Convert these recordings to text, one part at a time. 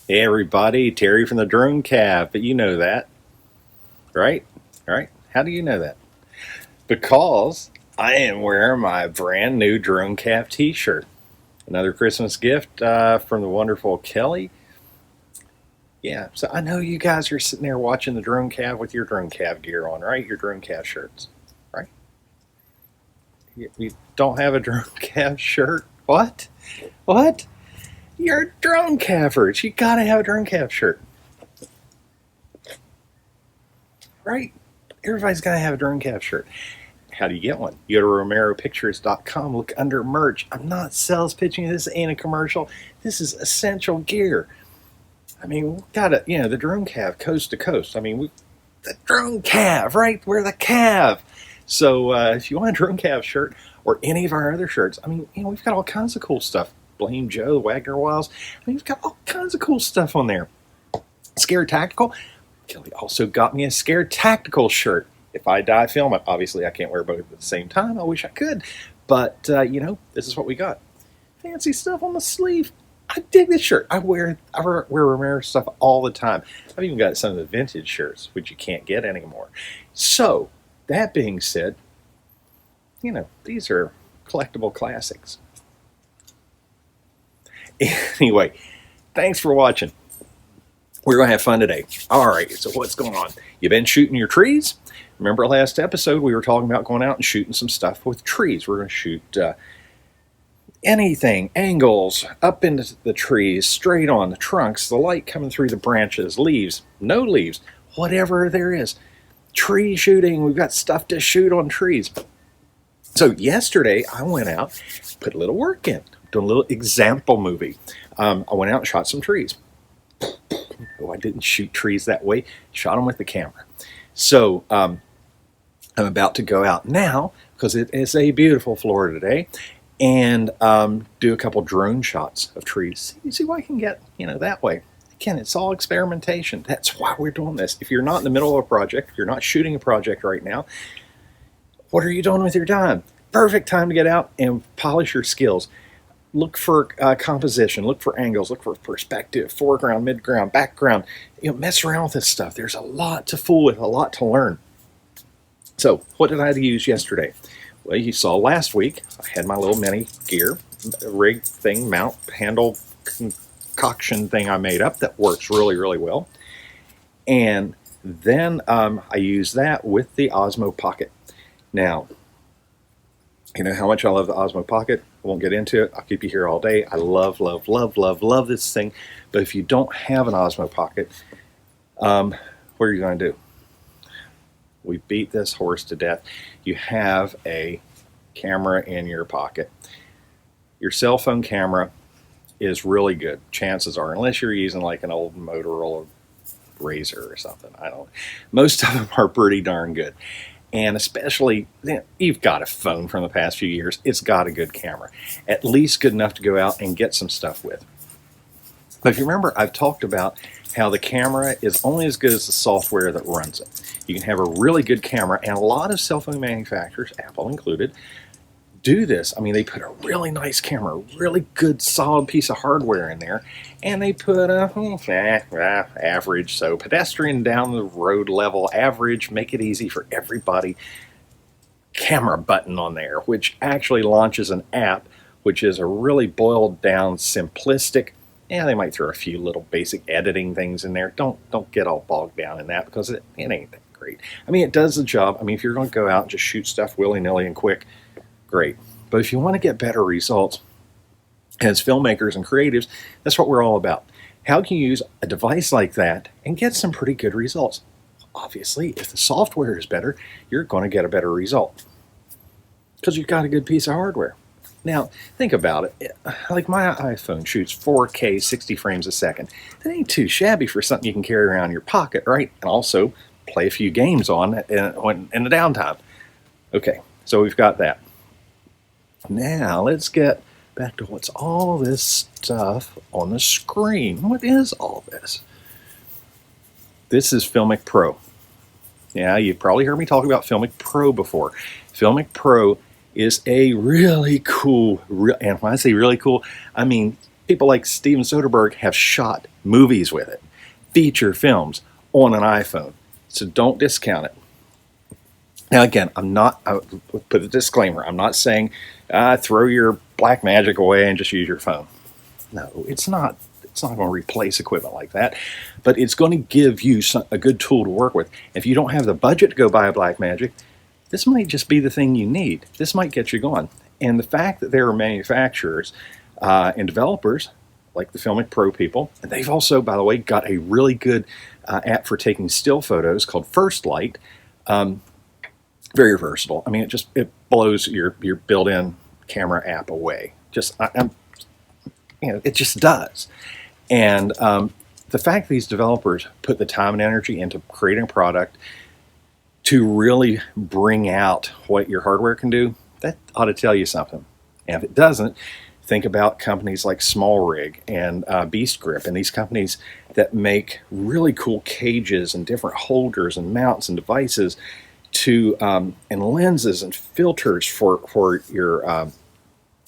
Hey everybody, Terry from the Dronecav, but you know that, right? Right? How do you know that? Because I am wearing my brand new Dronecav t-shirt. Another Christmas gift from the wonderful Kelly. Yeah, so I know you guys are sitting there watching the Dronecav with your Dronecav gear on, right? Your Dronecav shirts, right? You don't have a Dronecav shirt? What? What? You're Dronecavers. You gotta have a Dronecav shirt. Right? Everybody's got to have a Dronecav shirt. How do you get one? You go to romeropictures.com, look under merch. I'm not sales pitching. This ain't a commercial. This is essential gear. I mean, we got it, the Dronecav coast to coast. I mean, the Dronecav, right? We're the Cav. So if you want a Dronecav shirt or any of our other shirts, I mean, we've got all kinds of cool stuff. BlameJoe, the Wagner Wiles. I mean, we've got all kinds of cool stuff on there. Scare Tactical. Kelly also got me a Scared Tactical shirt. If I die, film it. Obviously, I can't wear both at the same time. I wish I could. But, this is what we got. Fancy stuff on the sleeve. I dig this shirt. I wear Romero stuff all the time. I've even got some of the vintage shirts, which you can't get anymore. So, that being said, these are collectible classics. Anyway, thanks for watching. We're going to have fun today. All right, so what's going on? You've been shooting your trees? Remember last episode we were talking about going out and shooting some stuff with trees. We're going to shoot anything, angles, up into the trees, straight on the trunks, the light coming through the branches, leaves, no leaves, whatever there is. Tree shooting, we've got stuff to shoot on trees. So yesterday I went out, put a little work in, doing a little example movie. I went out and shot some trees. Oh, I didn't shoot trees that way. Shot them with the camera. So I'm about to go out now because it is a beautiful Florida day and do a couple drone shots of trees. You see what I can get, that way. Again, it's all experimentation. That's why we're doing this. If you're not in the middle of a project, if you're not shooting a project right now, what are you doing with your time? Perfect time to get out and polish your skills. Look for composition, look for angles, look for perspective, foreground, midground, background. Mess around with this stuff. There's a lot to fool with, a lot to learn. So, what did I use yesterday? Well, you saw last week, I had my little mini gear, rig thing, mount, handle, concoction thing I made up that works really, really well. And then I used that with the Osmo Pocket. Now, you know how much I love the Osmo Pocket? I won't get into it. I'll keep you here all day. I love, love, love, love, love this thing. But if you don't have an Osmo Pocket, what are you going to do? We beat this horse to death. You have a camera in your pocket. Your cell phone camera is really good, chances are, unless you're using like an old Motorola Razor or something. Most of them are pretty darn good. And especially, you've got a phone from the past few years. It's got a good camera. At least good enough to go out and get some stuff with. But if you remember, I've talked about how the camera is only as good as the software that runs it. You can have a really good camera, and a lot of cell phone manufacturers, Apple included, do this. I mean, they put a really nice camera, a really good solid piece of hardware in there, and they put a average, so pedestrian down the road level average, make it easy for everybody, camera button on there, which actually launches an app, which is a really boiled down, simplistic, they might throw a few little basic editing things in there. Don't get all bogged down in that because it ain't that great. I mean, it does the job. I mean, if you're going to go out and just shoot stuff willy-nilly and quick, great. But if you want to get better results as filmmakers and creatives, that's what we're all about. How can you use a device like that and get some pretty good results? Obviously, if the software is better, you're going to get a better result because you've got a good piece of hardware. Now, think about it. Like my iPhone shoots 4K 60 frames a second. That ain't too shabby for something you can carry around in your pocket, right? And also play a few games on in the downtime. Okay, so we've got that. Now, let's get back to what's all this stuff on the screen. What is all this? This is Filmic Pro. Yeah, you've probably heard me talk about Filmic Pro before. Filmic Pro is a really cool, and when I say really cool, I mean People like Steven Soderbergh have shot movies with it, feature films on an iPhone. So don't discount it. Now again, I put a disclaimer, I'm not saying throw your Blackmagic away and just use your phone. No, it's not going to replace equipment like that, but it's going to give you a good tool to work with. If you don't have the budget to go buy a Blackmagic, this might just be the thing you need. This might get you going. And the fact that there are manufacturers and developers like the Filmic Pro people, and they've also, by the way, got a really good app for taking still photos called First Light. Very versatile. I mean, it blows your built-in camera app away. It just does. And the fact these developers put the time and energy into creating a product to really bring out what your hardware can do, that ought to tell you something. And if it doesn't, think about companies like Small Rig and Beast Grip, and these companies that make really cool cages and different holders and mounts and devices to and lenses and filters for your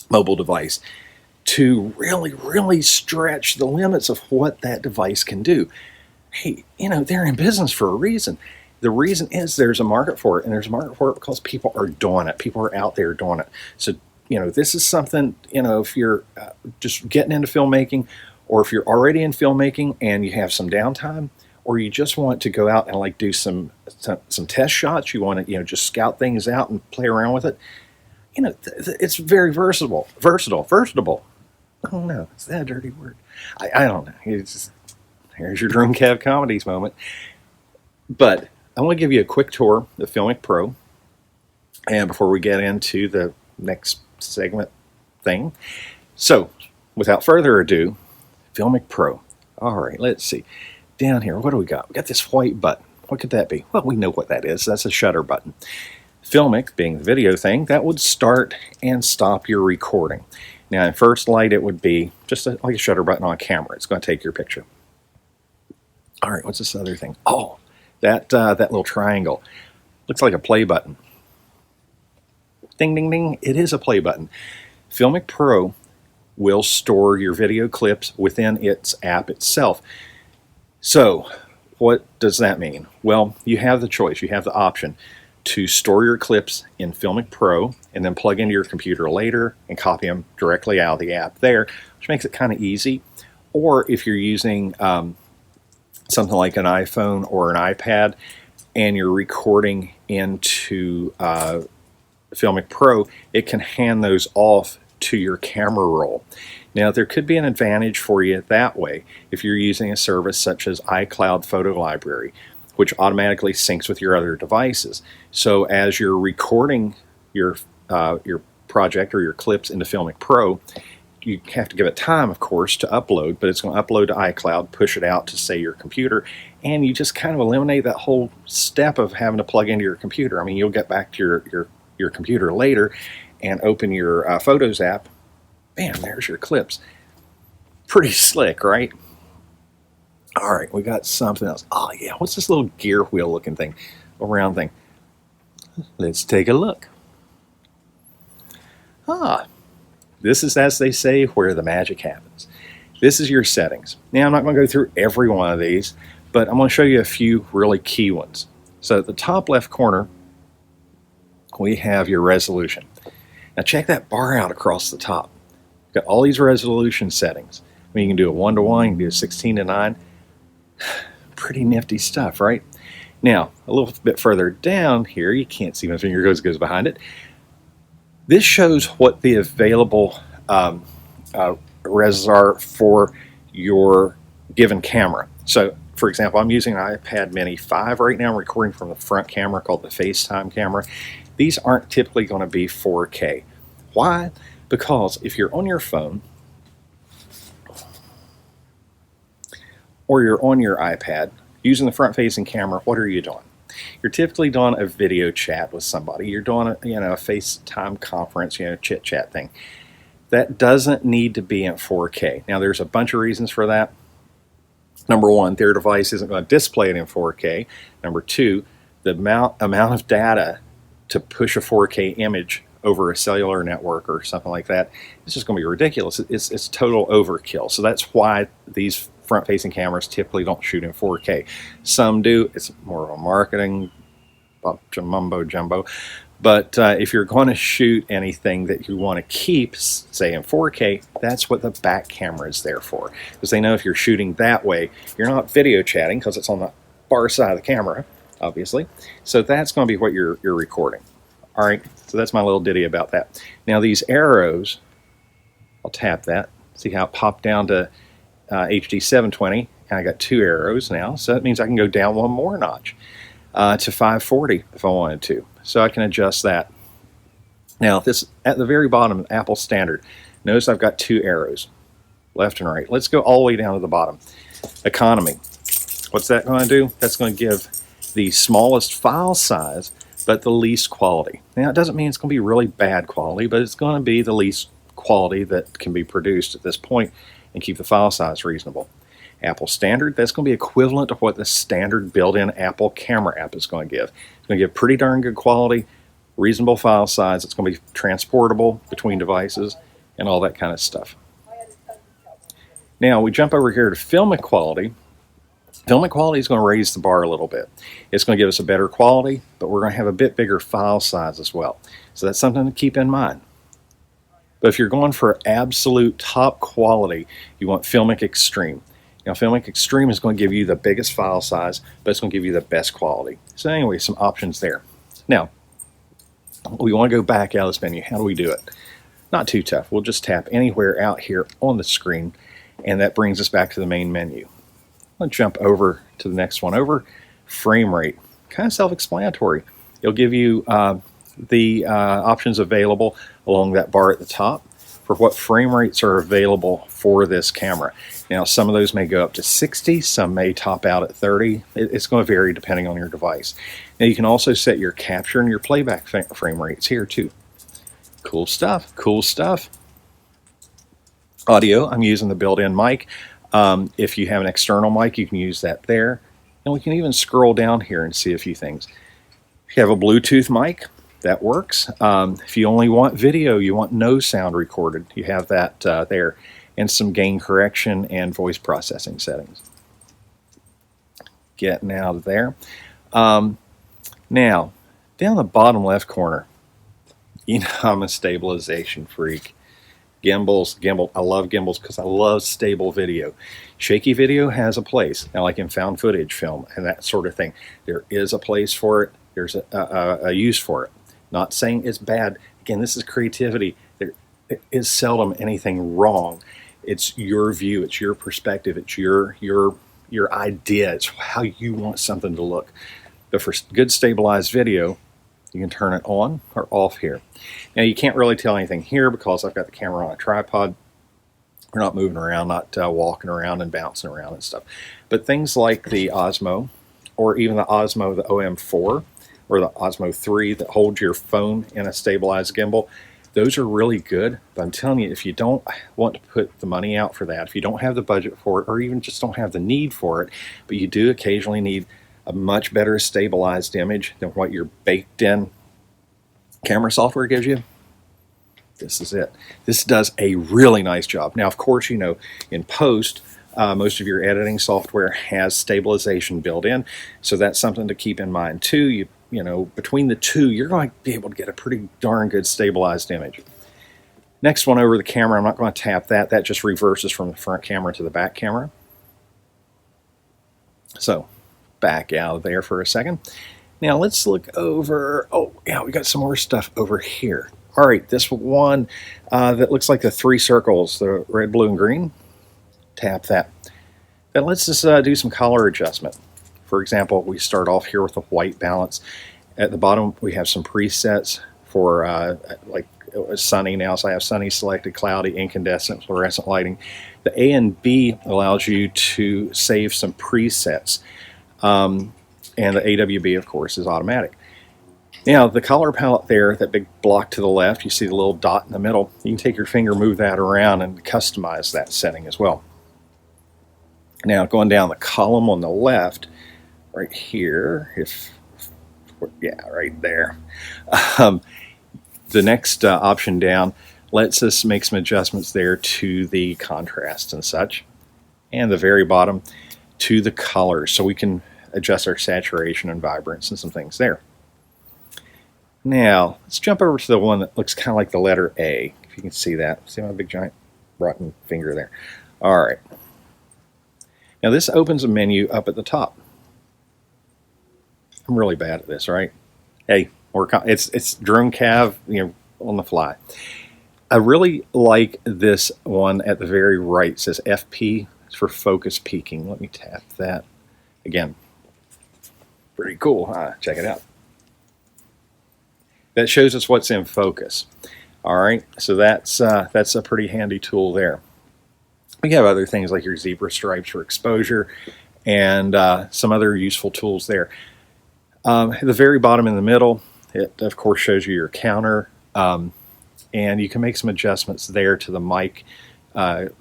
mobile device to really stretch the limits of what that device can do. Hey, they're in business for a reason. The reason is there's a market for it, and there's a market for it because people are doing it. People are out there doing it. So, this is something, if you're just getting into filmmaking, or if you're already in filmmaking and you have some downtime, or you just want to go out and like do some test shots, you want to, just scout things out and play around with it. It's very versatile. I don't know. Is that a dirty word? I don't know. Here's your dronecav comedies moment. But I want to give you a quick tour of Filmic Pro, and before we get into the next segment thing. So, without further ado, Filmic Pro. All right, let's see. Down here, what do we got? We got this white button. What could that be? Well, we know what that is. That's a shutter button. Filmic, being the video thing, that would start and stop your recording. Now, in First Light, it would be just like a shutter button on a camera. It's going to take your picture. All right, what's this other thing? Oh, that little triangle. Looks like a play button. Ding, ding, ding. It is a play button. Filmic Pro will store your video clips within its app itself. So, what does that mean? Well, you have the choice. You have the option to store your clips in Filmic Pro and then plug into your computer later and copy them directly out of the app there, which makes it kind of easy. Or if you're using something like an iPhone or an iPad and you're recording into Filmic Pro, it can hand those off to your camera roll. Now, there could be an advantage for you that way if you're using a service such as iCloud Photo Library, which automatically syncs with your other devices. So as you're recording your project or your clips into Filmic Pro, you have to give it time, of course, to upload, but it's going to upload to iCloud, push it out to, say, your computer, and you just kind of eliminate that whole step of having to plug into your computer. I mean, you'll get back to your computer later and open your Photos app. Bam, there's your clips. Pretty slick, right? All right, we got something else. Oh, yeah, what's this little gear wheel looking thing? A round thing. Let's take a look. This is, as they say, where the magic happens. This is your settings. Now, I'm not going to go through every one of these, but I'm going to show you a few really key ones. So at the top left corner, we have your resolution. Now check that bar out across the top. Got all these resolution settings. I mean, you can do a 1:1, you can do a 16:9. Pretty nifty stuff, right? Now, a little bit further down here, you can't see my finger goes behind it. This shows what the available res are for your given camera. So, for example, I'm using an iPad Mini 5 right now. I'm recording from the front camera called the FaceTime camera. These aren't typically going to be 4K. Why? Because if you're on your phone or you're on your iPad using the front-facing camera, what are you doing? You're typically doing a video chat with somebody. You're doing a FaceTime conference, chit-chat thing. That doesn't need to be in 4K. Now, there's a bunch of reasons for that. Number one, their device isn't going to display it in 4K. Number two, the amount of data to push a 4K image over a cellular network or something like that, it's just going to be ridiculous. It's total overkill. So that's why these front-facing cameras typically don't shoot in 4K. Some do. It's more of a marketing mumbo jumbo. But if you're going to shoot anything that you want to keep, say in 4K, that's what the back camera is there for. Because they know if you're shooting that way, you're not video chatting because it's on the far side of the camera, obviously. So that's going to be what you're recording. All right, so that's my little ditty about that. Now these arrows, I'll tap that. See how it popped down to HD 720, and I got 2 arrows now. So that means I can go down one more notch to 540 if I wanted to. So I can adjust that. Now this at the very bottom, Apple standard. Notice I've got 2 arrows, left and right. Let's go all the way down to the bottom. Economy. What's that going to do? That's going to give the smallest file size, but the least quality. Now it doesn't mean it's going to be really bad quality, but it's going to be the least quality that can be produced at this point and keep the file size reasonable. Apple standard, that's going to be equivalent to what the standard built-in Apple camera app is going to give. It's going to give pretty darn good quality, reasonable file size. It's going to be transportable between devices and all that kind of stuff. Now we jump over here to Filmic quality. Filmic quality is going to raise the bar a little bit. It's going to give us a better quality, but we're going to have a bit bigger file size as well. So that's something to keep in mind. But if you're going for absolute top quality, you want Filmic Extreme. Now, Filmic Extreme is going to give you the biggest file size, but it's going to give you the best quality. So anyway, some options there. Now, we want to go back out of this menu. How do we do it? Not too tough. We'll just tap anywhere out here on the screen, and that brings us back to the main menu. I'll jump over to the next one over. Frame rate. Kind of self-explanatory. It'll give you the options available along that bar at the top for what frame rates are available for this camera. Now, some of those may go up to 60, some may top out at 30. It's going to vary depending on your device. Now, you can also set your capture and your playback frame rates here too. Cool stuff, cool stuff. Audio, I'm using the built-in mic. If you have an external mic, you can use that there. And we can even scroll down here and see a few things. If you have a Bluetooth mic, that works. If you only want video, you want no sound recorded, you have that there. And some gain correction and voice processing settings. Getting out of there. Now, down the bottom left corner, you know I'm a stabilization freak. Gimbals, I love gimbals because I love stable video. Shaky video has a place. Now, like in found footage film and that sort of thing, there is a place for it. There's a use for it. Not saying it's bad. Again, this is creativity. There is seldom anything wrong. It's your view, it's your perspective, it's your idea, it's how you want something to look. But for good stabilized video, you can turn it on or off here. Now you can't really tell anything here because I've got the camera on a tripod. We're not moving around, not walking around and bouncing around and stuff. But things like the Osmo, or even the Osmo, the OM4, or the Osmo 3 that holds your phone in a stabilized gimbal, those are really good, but I'm telling you, if you don't want to put the money out for that, if you don't have the budget for it, or even just don't have the need for it, but you do occasionally need a much better stabilized image than what your baked-in camera software gives you, this is it. This does a really nice job. Now, of course, you know, in post, most of your editing software has stabilization built in, so that's something to keep in mind too. You know, between the two, you're going to be able to get a pretty darn good stabilized image. Next one over the camera, I'm not going to tap that. That just reverses from the front camera to the back camera. So, back out of there for a second. Now let's look over, oh yeah, we got some more stuff over here. All right, this one that looks like the 3 circles, the red, blue, and green. Tap that. That lets us do some color adjustment. For example, we start off here with the white balance. At the bottom, we have some presets for like it was sunny now, so I have sunny selected, cloudy, incandescent, fluorescent lighting. The A and B allows you to save some presets. And the AWB, of course, is automatic. Now, the color palette there, that big block to the left, you see the little dot in the middle. You can take your finger, move that around, and customize that setting as well. Now, going down the column on the left, right here, yeah, right there. The next option down lets us make some adjustments there to the contrast and such. And the very bottom to the colors, so we can adjust our saturation and vibrance and some things there. Now, let's jump over to the one that looks kind of like the letter A, if you can see that. See my big giant rotten finger there? All right. Now this opens a menu up at the top. I'm really bad at this, right? Hey, it's dronecav, on the fly. I really like this one at the very right. It says FP. It's for focus peaking. Let me tap that again. Pretty cool, huh? Check it out. That shows us what's in focus. All right, so that's a pretty handy tool there. We have other things like your zebra stripes for exposure and some other useful tools there. At the very bottom in the middle, it of course shows you your counter, and you can make some adjustments there to the mic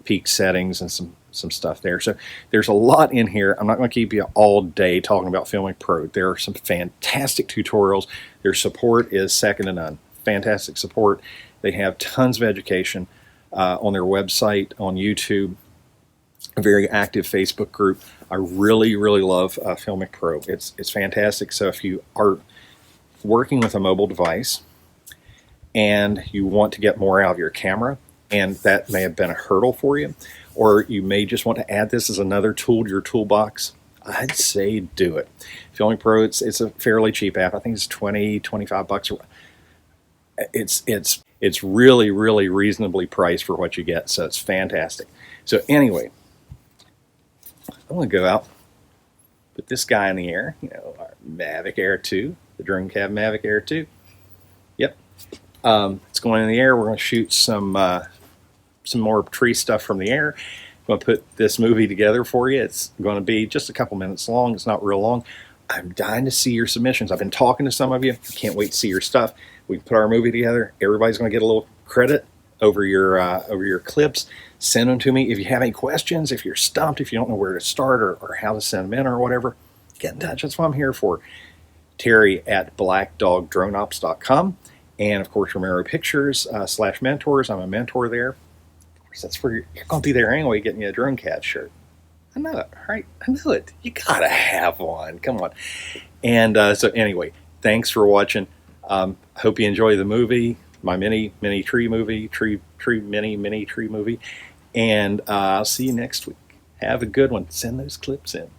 peak settings and some stuff there. So there's a lot in here. I'm not going to keep you all day talking about Filmic Pro. There are some fantastic tutorials. Their support is second to none. Fantastic support. They have tons of education on their website, on YouTube, a very active Facebook group. I really, really love Filmic Pro. It's fantastic. So if you are working with a mobile device and you want to get more out of your camera, and that may have been a hurdle for you, or you may just want to add this as another tool to your toolbox, I'd say do it. Filmic Pro, it's a fairly cheap app. I think it's 20, 25 bucks. It's really, really reasonably priced for what you get, so it's fantastic. So anyway, I'm going to go out, put this guy in the air, our Mavic Air 2, the dronecav Mavic Air 2. Yep, it's going in the air. We're going to shoot some more tree stuff from the air. I'm going to put this movie together for you. It's going to be just a couple minutes long. It's not real long. I'm dying to see your submissions. I've been talking to some of you. Can't wait to see your stuff. We can put our movie together. Everybody's going to get a little credit over your clips. Send them to me. If you have any questions, if you're stumped, if you don't know where to start or how to send them in or whatever, get in touch. That's what I'm here for. Terry at blackdogdroneops.com. And of course, Romero Pictures / mentors. I'm a mentor there. Of course, that's where you're going to be there anyway, getting you a DroneCat shirt. I know it, right? I know it. You gotta have one. Come on. And so anyway, thanks for watching. Hope you enjoy the movie, my mini tree movie, mini tree movie. And I'll see you next week. Have a good one. Send those clips in.